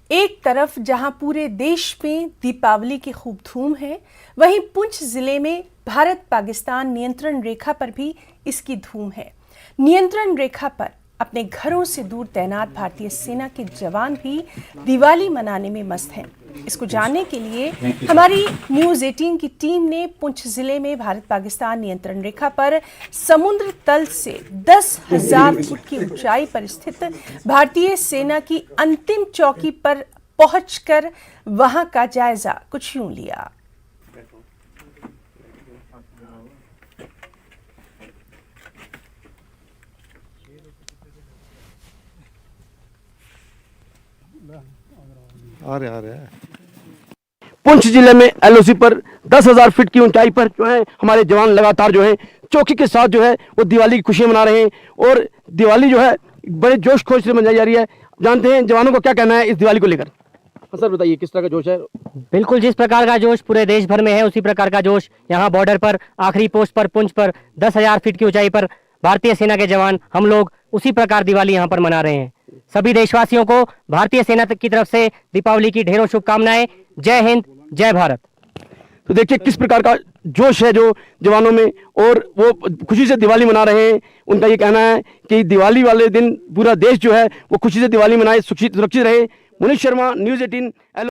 एक तरफ जहां पूरे देश में दीपावली की खूब धूम है, वहीं पुंछ जिले में भारत पाकिस्तान नियंत्रण रेखा पर भी इसकी धूम है। नियंत्रण रेखा पर अपने घरों से दूर तैनात भारतीय सेना के जवान भी दिवाली मनाने में मस्त हैं। इसको जानने के लिए हमारी न्यूज़ 18 की टीम ने पुंछ जिले में भारत पाकिस्तान नियंत्रण रेखा पर समुद्र तल से 10,000 फुट की ऊंचाई पर स्थित भारतीय सेना की अंतिम चौकी पर पहुंचकर वहां का जायजा कुछ यूं लिया। आ रहे पुंछ जिले में एलओसी पर 10,000 फीट की ऊंचाई पर जो है हमारे जवान लगातार जो है चौकी के साथ जो है वो दिवाली की खुशियां मना रहे हैं और दिवाली जो है बड़े जोश खोश से मनाई जा रही है। जानते हैं जवानों को क्या कहना है इस दिवाली को लेकर। सर बताइए किस तरह का जोश है। बिल्कुल जिस प्रकार का जोश पूरे देश भर में है उसी प्रकार का जोश यहाँ बॉर्डर पर आखिरी पोस्ट पर पुंछ पर 10,000 फीट की ऊंचाई पर भारतीय सेना के जवान हम लोग उसी प्रकार दिवाली यहाँ पर मना रहे हैं। सभी देशवासियों को भारतीय सेना की तरफ से दीपावली की ढेरों शुभकामनाएं। जय हिंद, जय भारत। तो देखिए किस प्रकार का जोश है जो जवानों में और वो खुशी से दिवाली मना रहे हैं। उनका ये कहना है कि दिवाली वाले दिन पूरा देश जो है वो खुशी से दिवाली मनाए, सुरक्षित रहे। मुनीश शर्मा, न्यूज़ 18।